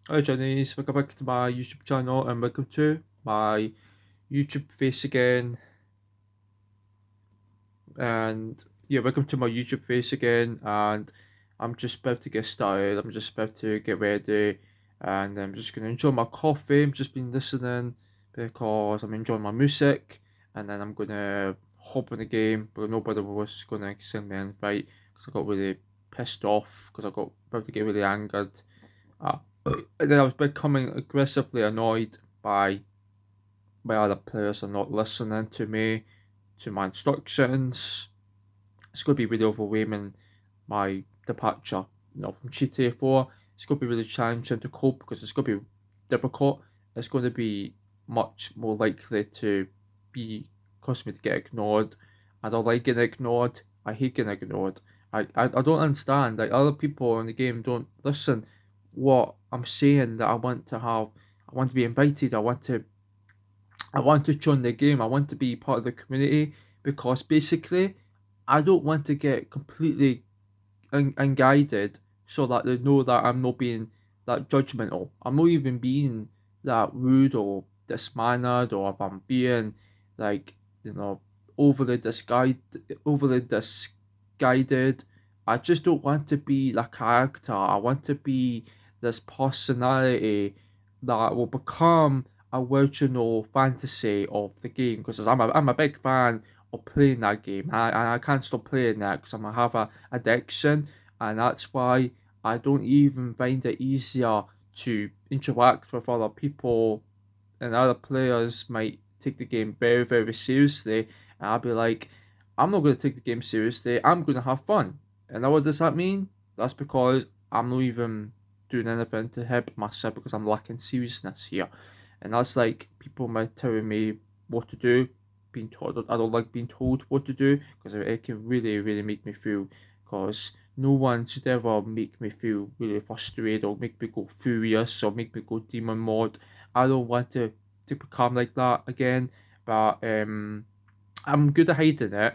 Hi Johnny's, welcome back to my YouTube channel and welcome to my YouTube face again. And yeah, welcome to my YouTube face again. And I'm just about to get started. I'm just about to get ready and I'm just going to enjoy my coffee. I've just been listening because I'm enjoying my music. And then I'm going to hop in the game, but nobody was going to send me an invite because I got really pissed off because I got about to get really angered. Uh, and then I was becoming aggressively annoyed by other players are not listening to me, to my instructions. It's going to be really overwhelming my departure, from GTA 4. It's going to be really challenging to cope because it's going to be difficult. It's going to be much more likely to be cause me to get ignored. I don't like getting ignored. I hate getting ignored. I don't understand. Like other people in the game don't listen what I'm saying that I want to have. I want to be invited. I want to join the game. I want to be part of the community because basically, I don't want to get completely unguided so that they know that I'm not being that judgmental. I'm not even being that rude or dismannered or if I'm being like, you know, overly disguided. I just don't want to be the character. I want to be this personality that will become original fantasy of the game because I'm a big fan of playing that game. I can't stop playing that because I have a addiction, and that's why I don't even find it easier to interact with other people, and other players might take the game very, very seriously, and I'll be like, I'm not going to take the game seriously, I'm going to have fun. And now what does that mean? That's because I'm not even doing anything to help myself because I'm lacking seriousness here. And that's like people might telling me what to do, being told. I don't like being told what to do because it can really, really make me feel. Because no one should ever make me feel really frustrated or make me go furious or make me go demon mode. I don't want to become like that again. But I'm good at hiding it.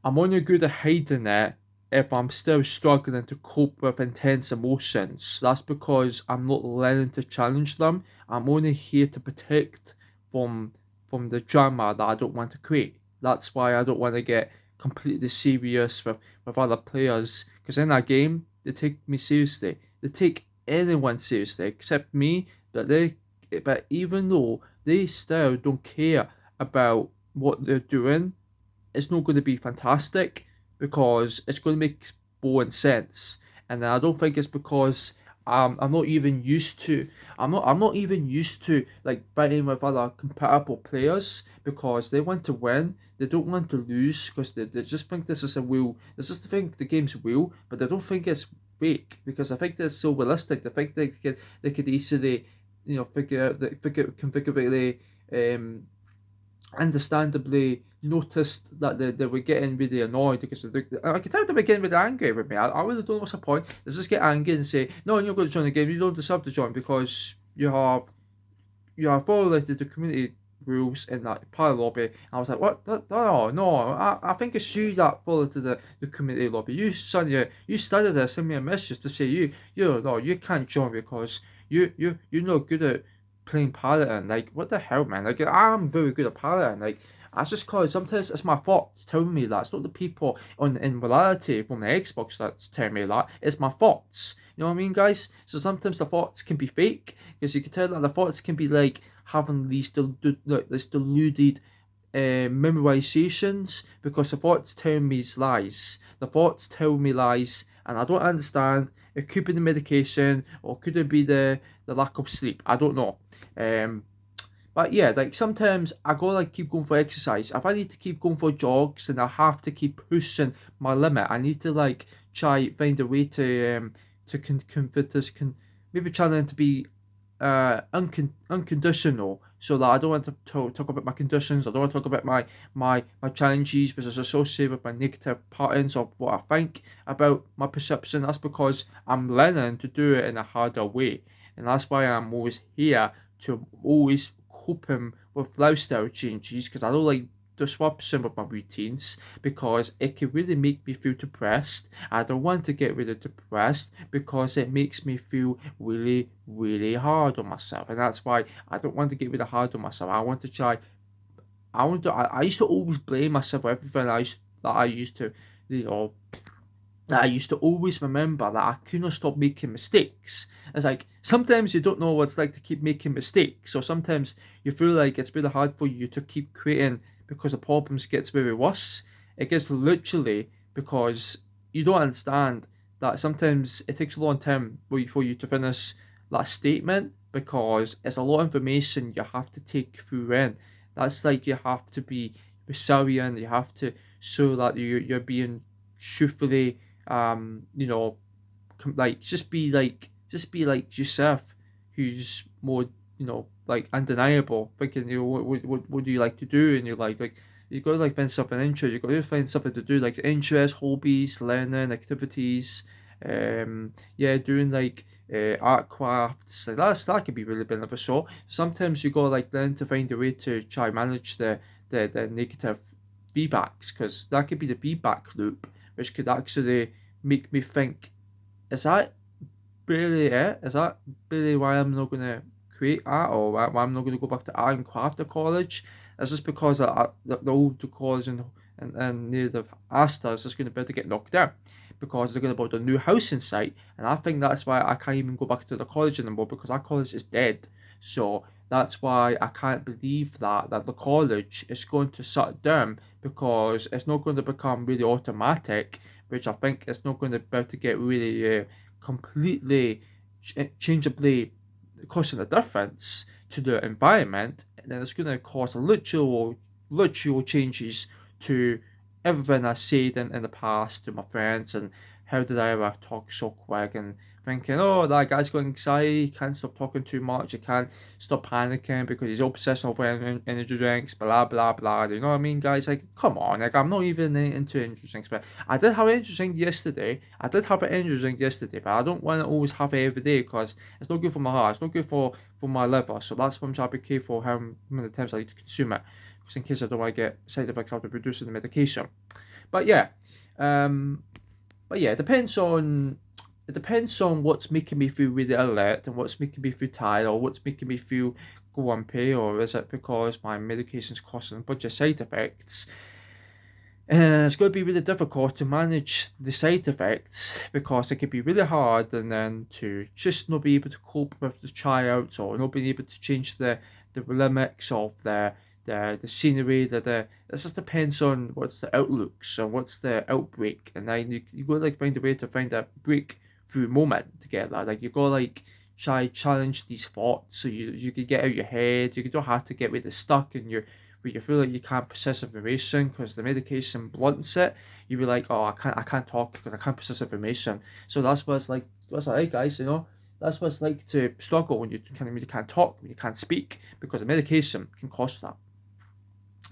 I'm only good at hiding it if I'm still struggling to cope with intense emotions. That's because I'm not learning to challenge them. I'm only here to protect from from the drama that I don't want to create. That's why I don't want to get completely serious with other players. Because in that game, they take me seriously. They take anyone seriously except me. But even though they still don't care about what they're doing, it's not going to be fantastic because it's going to make boring sense. And I don't think it's because I'm not even used to I'm not even used to like fighting with other compatible players because they want to win. They don't want to lose because they just think this is a real. This is the thing the game's real, but they don't think it's fake because I think they're so realistic. They think they could easily figure out that figure can figure out the understandably noticed that they were getting really annoyed because I could tell they were getting really angry with me. I really don't know what's the point. Let's just get angry and say, no, you're not going to join the game. You don't deserve to join because you have violated the community rules in that party lobby. And I was like, what? No, no. I think it's you that violated the community lobby. You started this, send me a message to say you can't join because you're not good at playing Paladin. Like, what the hell, man? Like, I'm very good at Paladin. Like, that's just cause sometimes it's my thoughts telling me that. It's not the people on in reality from the Xbox that's telling me that. It's my thoughts. You know what I mean, guys? So sometimes the thoughts can be fake because you can tell that the thoughts can be like having this deluded memorizations because the thoughts tell me lies. The thoughts tell me lies, and I don't understand. It could be the medication, or could it be the lack of sleep? I don't know. Um, but yeah, like sometimes I gotta like keep going for exercise. If I need to keep going for jogs, then I have to keep pushing my limit. I need to like try find a way to convert this maybe trying to be unconditional so that I don't want to talk about my conditions. I don't want to talk about my challenges because it's associated with my negative patterns of what I think about my perception. That's because I'm learning to do it in a harder way, and that's why I'm always here to always coping with lifestyle changes because I don't like disruption with my routines because it can really make me feel depressed. I don't want to get rid of depressed because it makes me feel really, really hard on myself. And that's why I don't want to get rid of hard on myself. I want to try I used to always blame myself for everything I used to you know I used to always remember that I couldn't stop making mistakes. It's like sometimes you don't know what it's like to keep making mistakes, or sometimes you feel like it's really hard for you to keep creating because the problems gets very worse. It gets literally because you don't understand that sometimes it takes a long time for you to finish that statement because it's a lot of information you have to take through in. That's like you have to be resilient, you have to show that you're being truthfully like just be like yourself, who's more like undeniable, thinking what do you like to do in your life, like you got to like find something interesting, you got to find something to do, like interests, hobbies, learning activities, yeah, doing like art crafts, like that can be really beneficial. Sometimes you got to like learn to find a way to try manage the negative feedbacks, because that could be the feedback loop, which could actually make me think, is that really it? Is that really why I'm not going to create art, or why I'm not going to go back to art and craft at college? It's just because the old college and near the Astor is just going to be able to get knocked down because they're going to build a new housing site. And I think that's why I can't even go back to the college anymore, because that college is dead. So that's why I can't believe that the college is going to shut down, because it's not going to become really automatic, which I think it's not going to be able to get really completely changeably causing a difference to the environment, and then it's going to cause literal changes to everything I said in the past to my friends, and how did I ever talk so quick, and thinking, oh, that guy's got anxiety, he can't stop talking too much, he can't stop panicking because he's obsessed over energy drinks, blah blah blah. You know what I mean, guys? Like, come on, like I'm not even into energy drinks, but I did have an energy drink yesterday. I did have an energy drink yesterday, but I don't want to always have it every day because it's not good for my heart, it's not good for my liver. So that's why I'm trying to be careful how many times I like to consume it, just in case I don't want to get side effects after producing the medication. But yeah, um, but yeah, it depends on what's making me feel really alert and what's making me feel tired, or what's making me feel grumpy, or is it because my medication's causing a bunch of side effects? And it's going to be really difficult to manage the side effects because it can be really hard, and then to just not be able to cope with the tryouts, or not being able to change the limits of the scenery. It just depends on what's the outlook, so what's the outbreak, and then you got to like find a way to find a breakthrough moment together. Like you got to like try challenge these thoughts so you can get out your head. You don't have to get really stuck in your where you feel like you can't process information because the medication blunts it. You be like, oh, I can't talk because I can't process information. So that's what it's like. That's all right, guys. That's what it's like to struggle when you kind of really can't talk, when you can't speak, because the medication can cause that.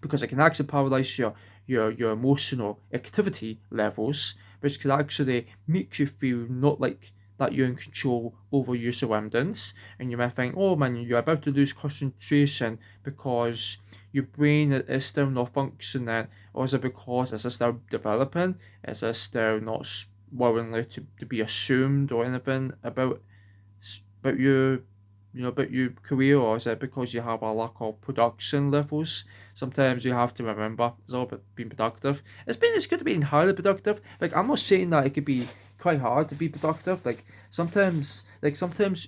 Because it can actually paralyze your emotional activity levels, which could actually make you feel not like that you're in control over your surroundings, and you might think, oh man, you're about to lose concentration because your brain is still not functioning, or is it because it's still developing? Is it still not willingly to be assumed or anything about your about your career, or is it because you have a lack of production levels? Sometimes you have to remember it's all about being productive. It's good to be highly productive. Like, I'm not saying that it could be quite hard to be productive. Like sometimes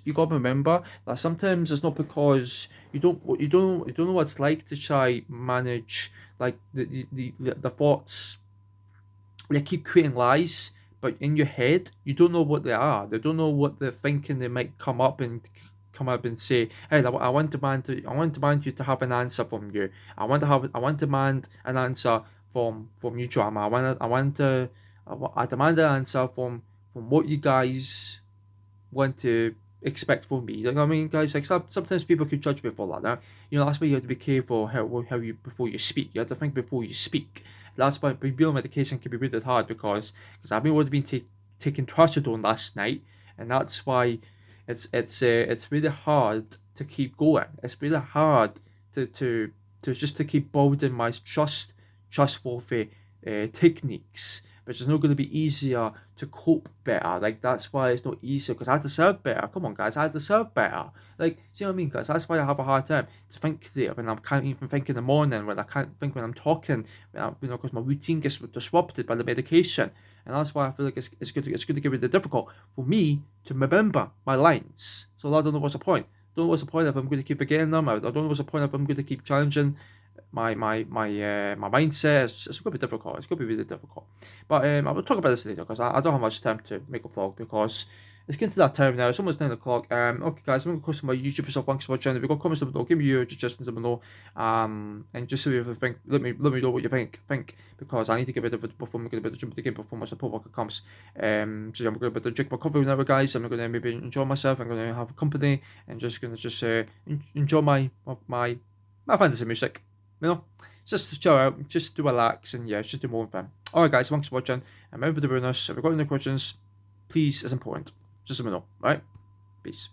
you gotta remember that sometimes it's not because you don't know what it's like to try manage like the thoughts. They keep creating lies, but in your head, you don't know what they are. They don't know what they're thinking. They might come up and say, "Hey, I want demand you to have an answer from you. I want demand an answer from you, drama. I demand an answer from what you guys want to expect from me." You know what I mean, guys? Like sometimes people could judge me for that. Now, that's why you have to be careful how you before you speak. You have to think before you speak. That's why being on medication can be really hard because I've been already been taking trazodone last night, and that's why it's really hard to keep going. It's really hard to to keep building my trustworthy techniques, but it's not going to be easier to cope better. Like that's why it's not easier because I deserve better. Come on, guys, I deserve better. Like, see what I mean, guys? That's why I have a hard time to think clear when I can't even think in the morning, when I can't think when I'm talking, when I, because my routine gets disrupted by the medication, and that's why I feel like it's good to get really difficult for me to remember my lines. So I don't know what's the point. Don't know what's the point if I'm going to keep forgetting them. I don't know what's the point if I'm going to keep challenging my mindset. It's going to be difficult. It's going to be really difficult. But I will talk about this later because I don't have much time to make a vlog because it's getting to that time now. It's almost 9 o'clock. Okay, guys, I'm going to close my YouTube yourself. Thanks for watching. If you've got comments below, give me your suggestions below. And just so you think, let me know what you think because I need to get rid of it before I'm going to be able to jump the game before my support worker comes. So I'm going to be able to drink my coffee now, guys. I'm going to maybe enjoy myself. I'm going to have company and just going to enjoy my fantasy music. You know, just to chill out, just to relax, and yeah, just do more fun. Alright, guys, thanks for watching. And remember the bonus. If you've got any questions, please, it's important. Just let me know. Alright? Peace.